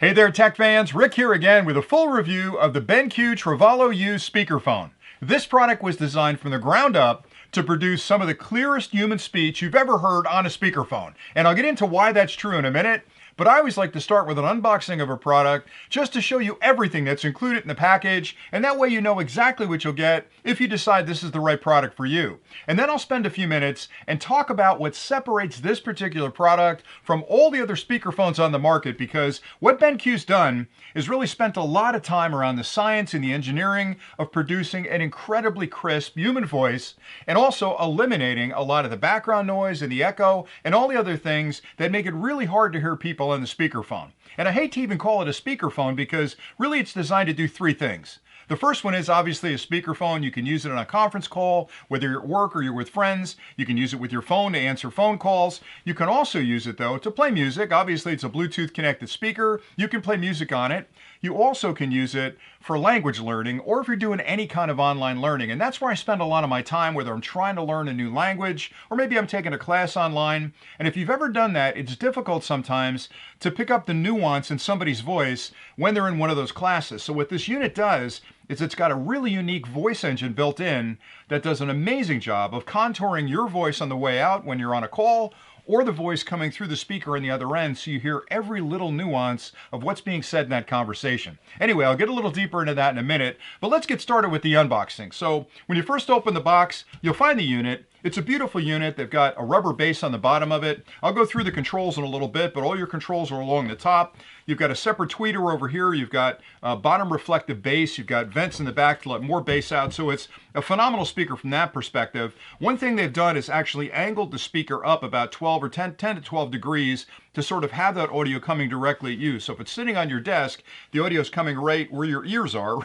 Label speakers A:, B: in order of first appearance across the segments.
A: Hey there, tech fans. Rick here again with a full review of the BenQ treVolo U speakerphone. This product was designed from the ground up to produce some of the clearest human speech you've ever heard on a speakerphone. And I'll get into why that's true in a minute. But I always like to start with an unboxing of a product just to show you everything that's included in the package, and that way you know exactly what you'll get if you decide this is the right product for you. And then I'll spend a few minutes and talk about what separates this particular product from all the other speakerphones on the market, because what BenQ's done is really spent a lot of time around the science and the engineering of producing an incredibly crisp human voice, and also eliminating a lot of the background noise and the echo and all the other things that make it really hard to hear people on the speakerphone. And I hate to even call it a speakerphone because really it's designed to do three things. The first one is obviously a speakerphone. You can use it on a conference call, whether you're at work or you're with friends. You can use it with your phone to answer phone calls. You can also use it though to play music. Obviously it's a Bluetooth connected speaker. You can play music on it. You also can use it for language learning, or if you're doing any kind of online learning. And that's where I spend a lot of my time, whether I'm trying to learn a new language or maybe I'm taking a class online. And if you've ever done that, it's difficult sometimes to pick up the nuance in somebody's voice when they're in one of those classes. So what this unit does is it's got a really unique voice engine built in that does an amazing job of contouring your voice on the way out when you're on a call, or the voice coming through the speaker on the other end, so you hear every little nuance of what's being said in that conversation. Anyway, I'll get a little deeper into that in a minute, but let's get started with the unboxing. So when you first open the box, you'll find the unit. It's a beautiful unit. They've got a rubber base on the bottom of it. I'll go through the controls in a little bit, but all your controls are along the top. You've got a separate tweeter over here. You've got a bottom reflective base. You've got vents in the back to let more bass out. So it's a phenomenal speaker from that perspective. One thing they've done is actually angled the speaker up about 12 or 10 to 12 degrees to sort of have that audio coming directly at you. So if it's sitting on your desk, the audio is coming right where your ears are,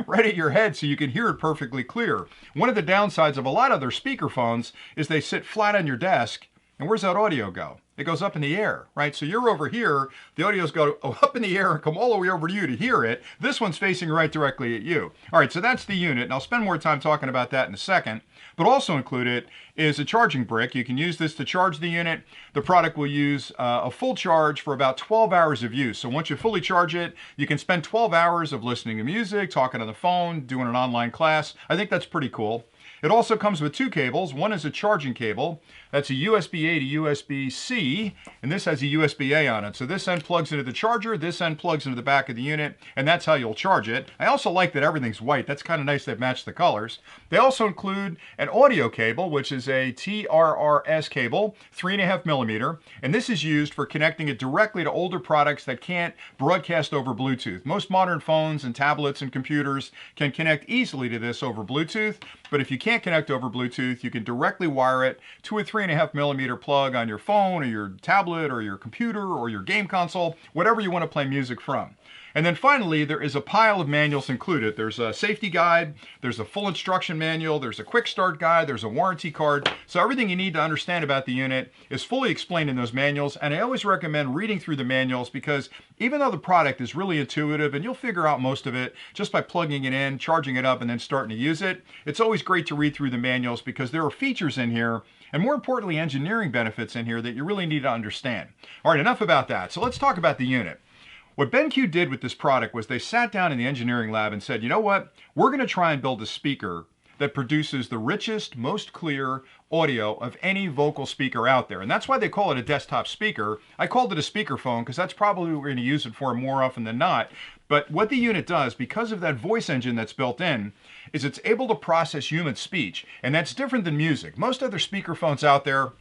A: right at your head, so you can hear it perfectly clear. One of the downsides of a lot of their speakerphones is they sit flat on your desk, and where's that audio go? It goes up in the air, right? So you're over here, the audio's go up in the air and come all the way over to you to hear it. This one's facing right directly at you. All right, so that's the unit, and I'll spend more time talking about that in a second. But also included is a charging brick. You can use this to charge the unit. The product will use a full charge for about 12 hours of use. So once you fully charge it, you can spend 12 hours of listening to music, talking on the phone, doing an online class. I think that's pretty cool. It also comes with two cables. One is a charging cable. That's a USB-A to USB-C, and this has a USB-A on it. So this end plugs into the charger, this end plugs into the back of the unit, and that's how you'll charge it. I also like that everything's white. That's kind of nice they've matched the colors. They also include an audio cable, which is a TRRS cable, 3.5 millimeter, and this is used for connecting it directly to older products that can't broadcast over Bluetooth. Most modern phones and tablets and computers can connect easily to this over Bluetooth, but if you can't connect over Bluetooth, you can directly wire it to a 3.5 millimeter plug on your phone or your tablet or your computer or your game console, whatever you want to play music from. And then finally, there is a pile of manuals included. There's a safety guide, there's a full instruction manual, there's a quick start guide, there's a warranty card. So everything you need to understand about the unit is fully explained in those manuals. And I always recommend reading through the manuals, because even though the product is really intuitive and you'll figure out most of it just by plugging it in, charging it up, and then starting to use it, it's always great to read through the manuals, because there are features in here, and more importantly, engineering benefits in here that you really need to understand. All right, enough about that. So let's talk about the unit. What BenQ did with this product was they sat down in the engineering lab and said, you know what? We're going to try and build a speaker that produces the richest, most clear audio of any vocal speaker out there. And that's why they call it a desktop speaker. I called it a speakerphone because that's probably what we're going to use it for more often than not. But what the unit does, because of that voice engine that's built in, is it's able to process human speech. And that's different than music. Most other speakerphones out there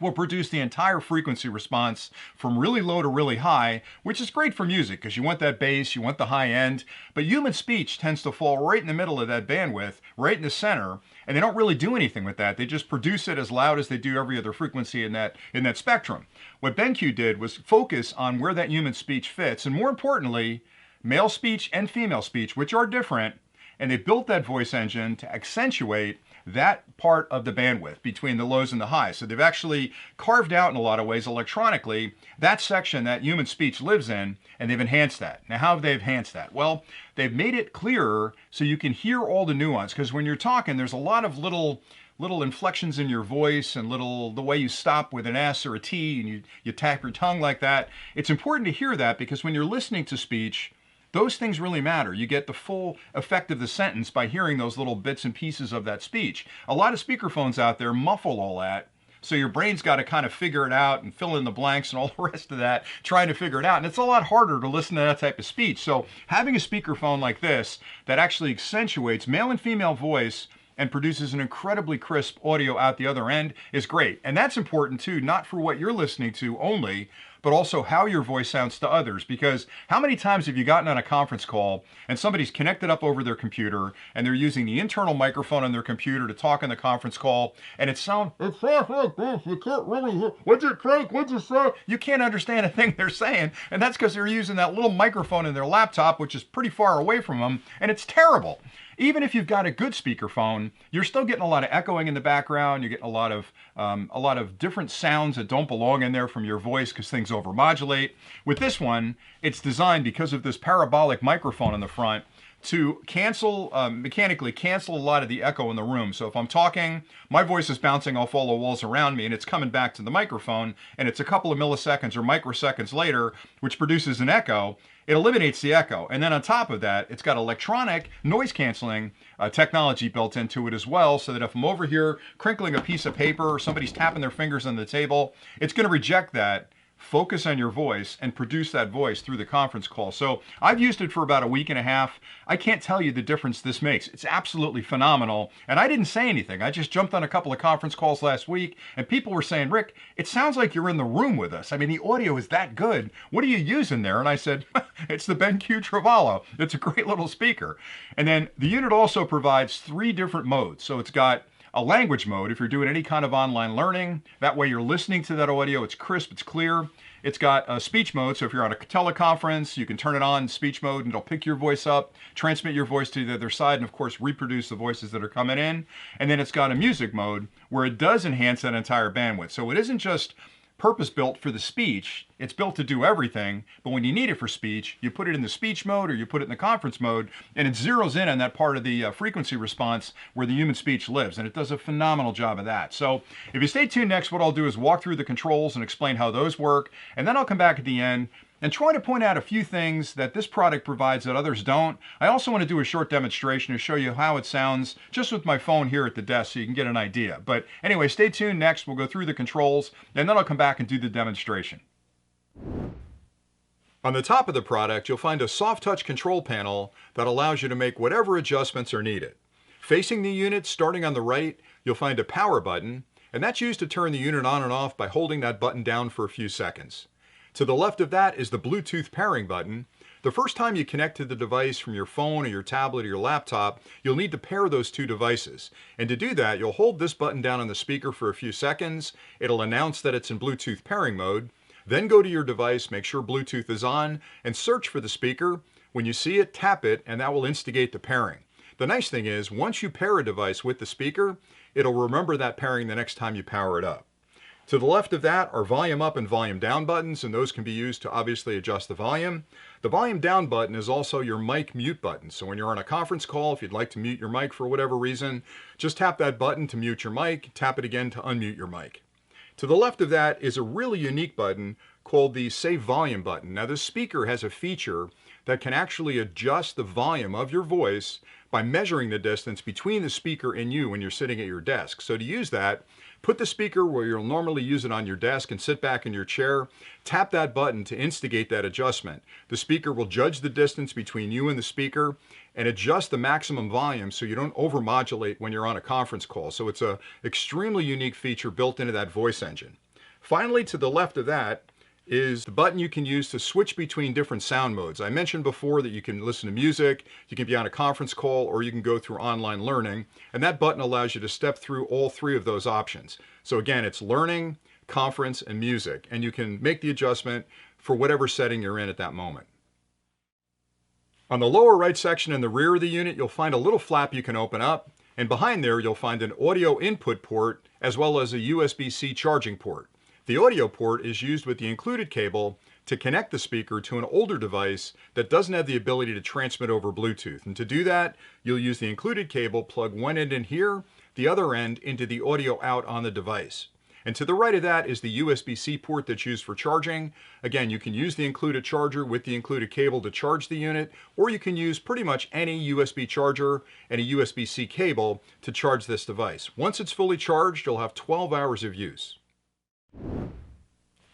A: will produce the entire frequency response from really low to really high, which is great for music because you want that bass, you want the high end, but human speech tends to fall right in the middle of that bandwidth, right in the center, and they don't really do anything with that. They just produce it as loud as they do every other frequency in that spectrum. What BenQ did was focus on where that human speech fits, and more importantly, male speech and female speech, which are different, and they built that voice engine to accentuate that part of the bandwidth between the lows and the highs. So they've actually carved out in a lot of ways electronically that section that human speech lives in, and they've enhanced that. Now, how have they enhanced that? Well, they've made it clearer so you can hear all the nuance, because when you're talking, there's a lot of little little inflections in your voice and the way you stop with an S or a T and you tap your tongue like that. It's important to hear that because when you're listening to speech, those things really matter. You get the full effect of the sentence by hearing those little bits and pieces of that speech. A lot of speakerphones out there muffle all that. So your brain's got to kind of figure it out and fill in the blanks and all the rest of that, trying to figure it out. And it's a lot harder to listen to that type of speech. So having a speakerphone like this that actually accentuates male and female voice and produces an incredibly crisp audio out the other end is great. And that's important too, not for what you're listening to only, but also how your voice sounds to others. Because how many times have you gotten on a conference call and somebody's connected up over their computer and they're using the internal microphone on their computer to talk on the conference call, and it sounds like this, you can't really hear, what'd you think, what'd you say? You can't understand a thing they're saying, and that's because they're using that little microphone in their laptop, which is pretty far away from them, and it's terrible. Even if you've got a good speakerphone, you're still getting a lot of echoing in the background. You're getting a lot of different sounds that don't belong in there from your voice because things overmodulate. With this one, it's designed because of this parabolic microphone in the front to cancel, mechanically cancel a lot of the echo in the room. So if I'm talking, my voice is bouncing off all the walls around me and it's coming back to the microphone and it's a couple of milliseconds or microseconds later, which produces an echo. It eliminates the echo. And then on top of that, it's got electronic noise canceling technology built into it as well, so that if I'm over here crinkling a piece of paper or somebody's tapping their fingers on the table, it's going to reject that, focus on your voice, and produce that voice through the conference call. So I've used it for about a week and a half. I can't tell you the difference this makes. It's absolutely phenomenal. And I didn't say anything. I just jumped on a couple of conference calls last week, and people were saying, Rick, it sounds like you're in the room with us. I mean, the audio is that good. What are you using there? And I said, it's the BenQ treVolo. It's a great little speaker. And then the unit also provides 3 different modes. So it's got a language mode if you're doing any kind of online learning. That way you're listening to that audio, it's crisp, it's clear. It's got a speech mode, so if you're on a teleconference, you can turn it on, speech mode, and it'll pick your voice up, transmit your voice to the other side, and of course reproduce the voices that are coming in. And then it's got a music mode where it does enhance that entire bandwidth. So it isn't just purpose-built for the speech, it's built to do everything, but when you need it for speech, you put it in the speech mode or you put it in the conference mode, and it zeroes in on that part of the frequency response where the human speech lives, and it does a phenomenal job of that. So if you stay tuned next, what I'll do is walk through the controls and explain how those work, and then I'll come back at the end and try to point out a few things that this product provides that others don't. I also want to do a short demonstration to show you how it sounds just with my phone here at the desk so you can get an idea. But anyway, stay tuned next. We'll go through the controls and then I'll come back and do the demonstration. On the top of the product, you'll find a soft touch control panel that allows you to make whatever adjustments are needed. Facing the unit, starting on the right, you'll find a power button, and that's used to turn the unit on and off by holding that button down for a few seconds. To the left of that is the Bluetooth pairing button. The first time you connect to the device from your phone or your tablet or your laptop, you'll need to pair those 2 devices. And to do that, you'll hold this button down on the speaker for a few seconds. It'll announce that it's in Bluetooth pairing mode. Then go to your device, make sure Bluetooth is on, and search for the speaker. When you see it, tap it, and that will instigate the pairing. The nice thing is, once you pair a device with the speaker, it'll remember that pairing the next time you power it up. To the left of that are volume up and volume down buttons, and those can be used to obviously adjust the volume. The volume down button is also your mic mute button. So when you're on a conference call, if you'd like to mute your mic for whatever reason, just tap that button to mute your mic, tap it again to unmute your mic. To the left of that is a really unique button called the Save Volume button. Now this speaker has a feature that can actually adjust the volume of your voice by measuring the distance between the speaker and you when you're sitting at your desk. So to use that, put the speaker where you'll normally use it on your desk and sit back in your chair. Tap that button to instigate that adjustment. The speaker will judge the distance between you and the speaker and adjust the maximum volume so you don't overmodulate when you're on a conference call. So it's an extremely unique feature built into that voice engine. Finally, to the left of that is the button you can use to switch between different sound modes. I mentioned before that you can listen to music, you can be on a conference call, or you can go through online learning, and that button allows you to step through all 3 of those options. So again, it's learning, conference, and music, and you can make the adjustment for whatever setting you're in at that moment. On the lower right section in the rear of the unit, you'll find a little flap you can open up, and behind there you'll find an audio input port as well as a USB-C charging port. The audio port is used with the included cable to connect the speaker to an older device that doesn't have the ability to transmit over Bluetooth. And to do that, you'll use the included cable, plug one end in here, the other end into the audio out on the device. And to the right of that is the USB-C port that's used for charging. Again, you can use the included charger with the included cable to charge the unit, or you can use pretty much any USB charger and a USB-C cable to charge this device. Once it's fully charged, you'll have 12 hours of use.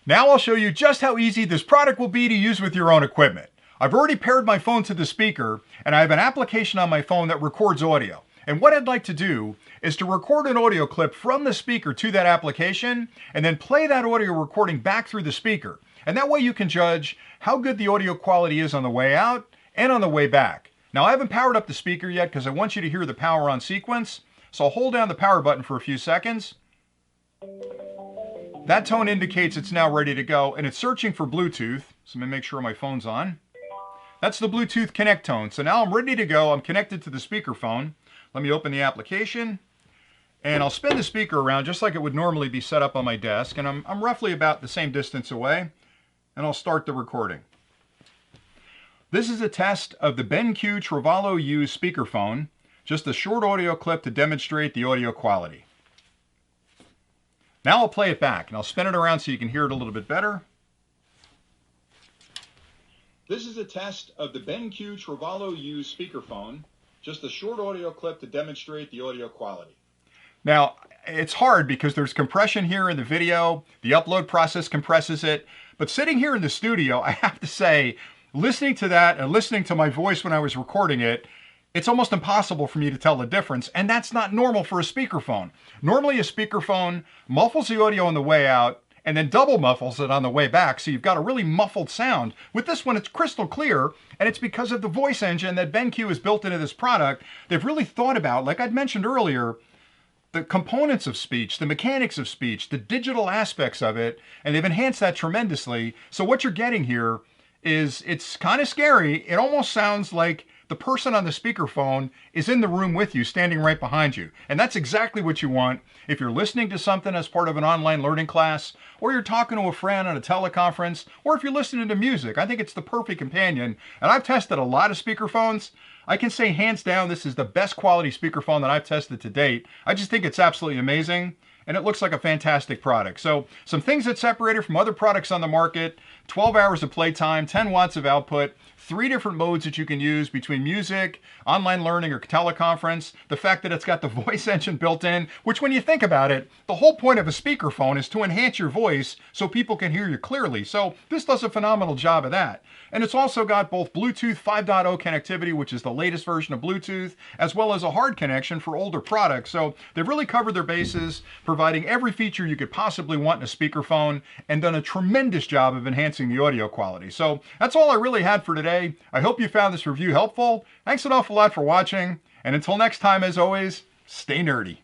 A: Now I'll show you just how easy this product will be to use with your own equipment. I've already paired my phone to the speaker, and I have an application on my phone that records audio. And what I'd like to do is to record an audio clip from the speaker to that application and then play that audio recording back through the speaker. And that way you can judge how good the audio quality is on the way out and on the way back. Now I haven't powered up the speaker yet because I want you to hear the power on sequence. So I'll hold down the power button for a few seconds. That tone indicates it's now ready to go, and it's searching for Bluetooth. So let me make sure my phone's on. That's the Bluetooth connect tone. So now I'm ready to go. I'm connected to the speakerphone. Let me open the application, and I'll spin the speaker around just like it would normally be set up on my desk, and I'm roughly about the same distance away, and I'll start the recording. This is a test of the BenQ treVolo U speakerphone, just a short audio clip to demonstrate the audio quality. Now I'll play it back, and I'll spin it around so you can hear it a little bit better. This is a test of the BenQ treVolo U speakerphone, just a short audio clip to demonstrate the audio quality. Now, it's hard because there's compression here in the video. The upload process compresses it. But sitting here in the studio, I have to say, listening to that and listening to my voice when I was recording it, it's almost impossible for me to tell the difference. And that's not normal for a speakerphone. Normally a speakerphone muffles the audio on the way out and then double muffles it on the way back, so you've got a really muffled sound. With this one, it's crystal clear, and it's because of the voice engine that BenQ has built into this product. They've really thought about, like I'd mentioned earlier, the components of speech, the mechanics of speech, the digital aspects of it, and they've enhanced that tremendously. So what you're getting here is, it's kind of scary. It almost sounds like the person on the speakerphone is in the room with you, standing right behind you. And that's exactly what you want if you're listening to something as part of an online learning class, or you're talking to a friend on a teleconference, or if you're listening to music. I think it's the perfect companion. And I've tested a lot of speakerphones. I can say hands down, this is the best quality speakerphone that I've tested to date. I just think it's absolutely amazing, and it looks like a fantastic product. So some things that separate it from other products on the market: 12 hours of playtime, 10 watts of output, 3 different modes that you can use between music, online learning, or teleconference. The fact that it's got the voice engine built in, which when you think about it, the whole point of a speakerphone is to enhance your voice so people can hear you clearly. So this does a phenomenal job of that. And it's also got both Bluetooth 5.0 connectivity, which is the latest version of Bluetooth, as well as a hard connection for older products. So they've really covered their bases, providing every feature you could possibly want in a speakerphone, and done a tremendous job of enhancing the audio quality. So that's all I really had for today. I hope you found this review helpful. Thanks an awful lot for watching, and until next time, as always, stay nerdy.